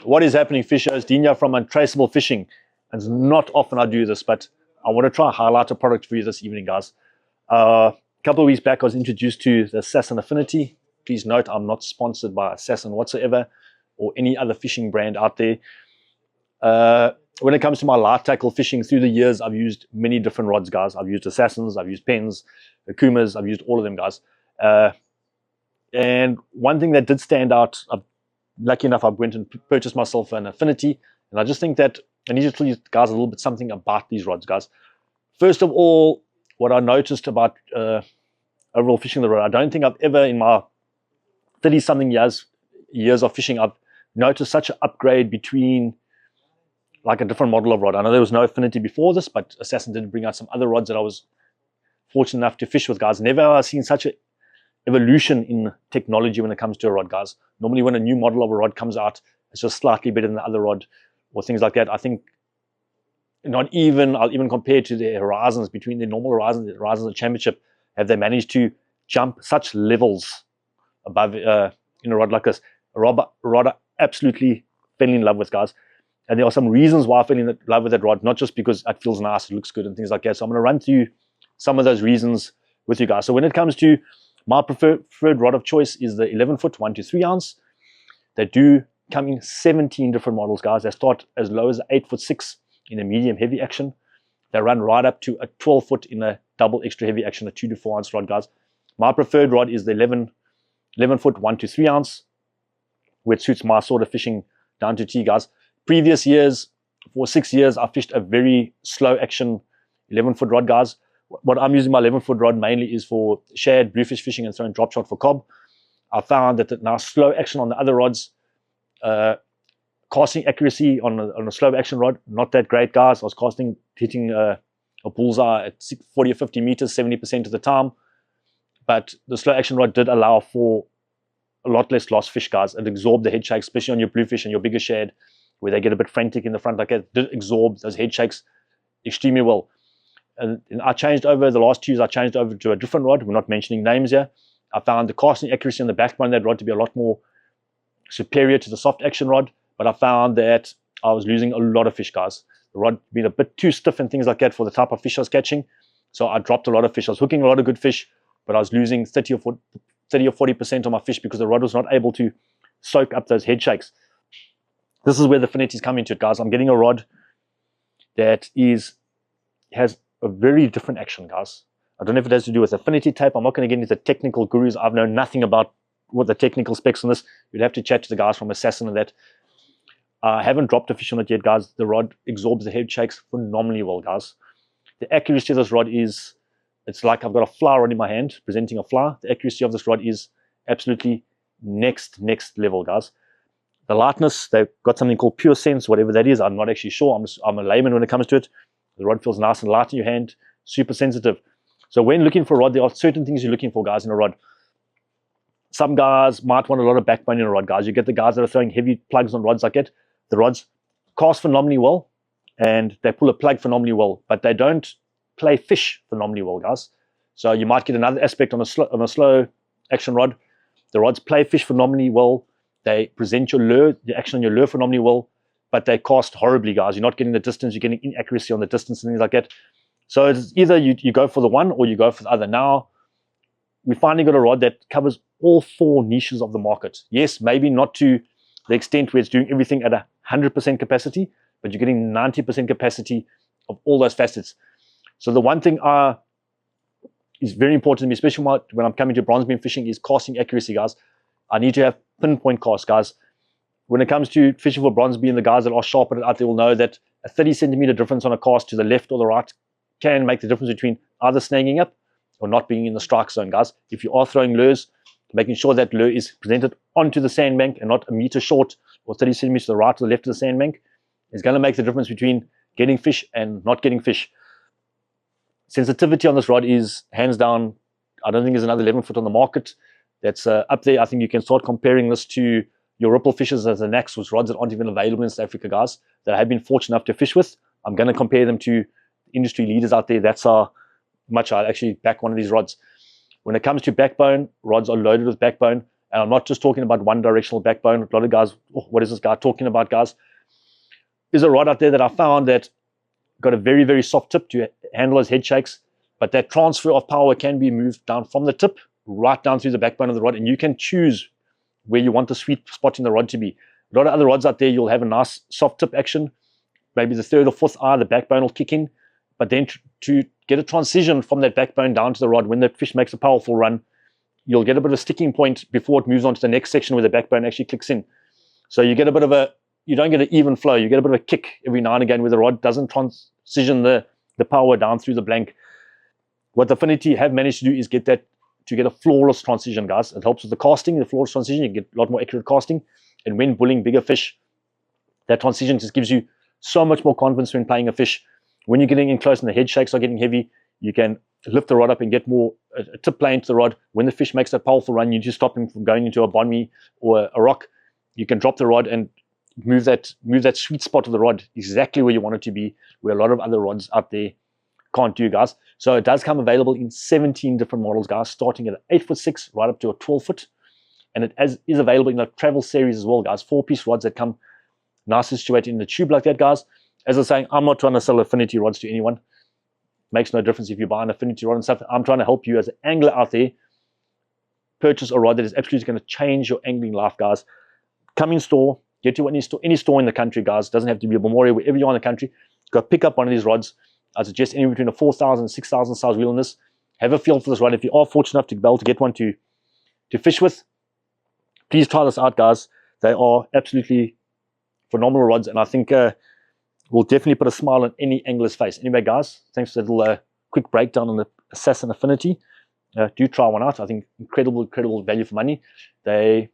What is happening, fishers? Dina from Untraceable Fishing. And it's not often I do this, but I want to try and highlight a product for you this evening, guys. A couple of weeks back, I was introduced to the AFFINITY. Please note, I'm not sponsored by Assassin whatsoever or any other fishing brand out there. When it comes to my light tackle fishing through the years, I've used many different rods, guys. I've used Assassins, I've used Pens, Akumas, I've used all of them, guys. And one thing that did stand out, lucky enough, I went and purchased myself an AFFINITY, and I just think that I need to tell you guys a little bit something about these rods, guys. First of all, what I noticed about overall fishing the rod, I don't think I've ever in my 30-something years of fishing, I've noticed such an upgrade between like a different model of rod. I know there was no AFFINITY before this, but Assassin did bring out some other rods that I was fortunate enough to fish with, guys. Never have I seen such an evolution in technology when it comes to a rod, guys. Normally when a new model of a rod comes out, it's just slightly better than the other rod or things like that. I think I'll even compare to the Horizons, between the normal Horizons, the Horizons and Championship, have they managed to jump such levels above in a rod like this. A rod I absolutely fell in love with, guys. And there are some reasons why I fell in love with that rod, not just because it feels nice, it looks good and things like that. So I'm going to run through some of those reasons with you guys. So when it comes to my preferred rod of choice is the 11-foot 1 to 3 ounce. They do come in 17 different models, guys. They start as low as 8-foot 6 in a medium heavy action. They run right up to a 12-foot in a double extra heavy action, a 2 to 4 ounce rod, guys. My preferred rod is the 11-foot 1 to 3 ounce, which suits my sort of fishing down to T, guys. Previous years, for 6 years, I fished a very slow action 11-foot rod, guys. What I'm using my 11-foot rod mainly is for shad, bluefish fishing, and throwing drop shot for cob. I found that now slow action on the other rods, casting accuracy on a slow action rod, not that great, guys. I was hitting a bullseye at 40 or 50 meters 70% of the time, but the slow action rod did allow for a lot less lost fish, guys. It absorbed the head shakes, especially on your bluefish and your bigger shad, where they get a bit frantic in the front like that. It did absorb those head shakes extremely well. And I changed over the last 2 years. I changed over to a different rod. We're not mentioning names here. I found the casting accuracy on the backbone of that rod to be a lot more superior to the soft action rod, but I found that I was losing a lot of fish, guys. The rod being a bit too stiff and things like that for the type of fish I was catching. So I dropped a lot of fish. I was hooking a lot of good fish, but I was losing 30 or 40% of my fish because the rod was not able to soak up those head shakes. This is where the AFFINITYs come into it, guys. I'm getting a rod that has a very different action, guys. I don't know if it has to do with AFFINITY tape. I'm not going to get into the technical gurus. I've known nothing about what the technical specs on this. You'd have to chat to the guys from Assassin and that. I haven't dropped a fish on it yet, guys. The rod absorbs the head shakes phenomenally well, guys. The accuracy of this rod it's like I've got a fly rod in my hand, presenting a fly. The accuracy of this rod is absolutely next level, guys. The lightness, they've got something called Pure Sense, whatever that is. I'm not actually sure. I'm a layman when it comes to it. The rod feels nice and light in your hand, super sensitive. So when looking for a rod, there are certain things you're looking for, guys, in a rod. Some guys might want a lot of backbone in a rod, guys. You get the guys that are throwing heavy plugs on rods like it. The rods cast phenomenally well, and they pull a plug phenomenally well, but they don't play fish phenomenally well, guys. So you might get another aspect on a slow action rod. The rods play fish phenomenally well. They present your lure, the action on your lure phenomenally well, but they cast horribly, guys. You're not getting the distance. You're getting inaccuracy on the distance and things like that. So it's either you go for the one or you go for the other. Now, we finally got a rod that covers all 4 niches of the market. Yes, maybe not to the extent where it's doing everything at 100% capacity, but you're getting 90% capacity of all those facets. So the one thing is very important to me, especially when I'm coming to bronze beam fishing, is casting accuracy, guys. I need to have pinpoint cast, guys. When it comes to fishing for bronze beam, the guys that are sharp at it out there will know that a 30 centimeter difference on a cast to the left or the right can make the difference between either snagging up or not being in the strike zone, guys. If you are throwing lures, making sure that lure is presented onto the sandbank and not a meter short or 30 centimeters to the right or the left of the sandbank is going to make the difference between getting fish and not getting fish. Sensitivity on this rod is hands down. I don't think there's another 11-foot on the market that's up there. I think you can start comparing this to your ripple fishes as the next, which rods that aren't even available in South Africa, guys, that I have been fortunate enough to fish with. I'm going to compare them to industry leaders out there. That's how much I actually back one of these rods. When it comes to backbone, rods are loaded with backbone. And I'm not just talking about one directional backbone. A lot of guys, oh, what is this guy talking about, guys? There's a rod out there that I found that got a very, very soft tip to handle those head shakes, but that transfer of power can be moved down from the tip right down through the backbone of the rod, and you can choose where you want the sweet spot in the rod to be. A lot of other rods out there, you'll have a nice soft tip action, maybe the third or fourth eye, the backbone will kick in, but then to get a transition from that backbone down to the rod, when the fish makes a powerful run, you'll get a bit of a sticking point before it moves on to the next section where the backbone actually clicks in. So you get a bit of a, you don't get an even flow, you get a bit of a kick every now and again where the rod doesn't transition the power down through the blank. What Affinity have managed to do is get that, to get a flawless transition, guys. It helps with the casting, the flawless transition, you get a lot more accurate casting. And when bullying bigger fish, that transition just gives you so much more confidence when playing a fish. When you're getting in close and the head shakes are getting heavy, you can lift the rod up and get more a tip plane to the rod. When the fish makes that powerful run, you just stop him from going into a bonme or a rock. You can drop the rod and move that sweet spot of the rod exactly where you want it to be, where a lot of other rods out there can't do, guys. So it does come available in 17 different models, guys, starting at an 8'6" right up to a 12-foot. And it is available in a travel series as well, guys. 4-piece rods that come nice situated in the tube like that, guys. As I was saying, I'm not trying to sell Affinity rods to anyone. Makes no difference if you buy an Affinity rod and stuff. I'm trying to help you as an angler out there purchase a rod that is absolutely going to change your angling life, guys. Come in store, get to any store in the country, guys. Doesn't have to be a Memorial, wherever you are in the country. Go pick up one of these rods. I suggest anywhere between a 4,000 and 6,000 size wheel in this. Have a feel for this rod. If you are fortunate enough to be able to get one to fish with, please try this out, guys. They are absolutely phenomenal rods, and I think will definitely put a smile on any angler's face. Anyway, guys, thanks for that little quick breakdown on the Assassin Affinity. Do try one out. I think incredible value for money. I'm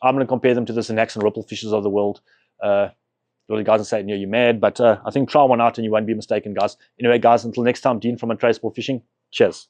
going to compare them to the Synax and Ripple Fishes of the world. A lot of guys will say, you're mad, but I think try one out and you won't be mistaken, guys. Anyway, guys, until next time, Dean from Untraceable Fishing. Cheers.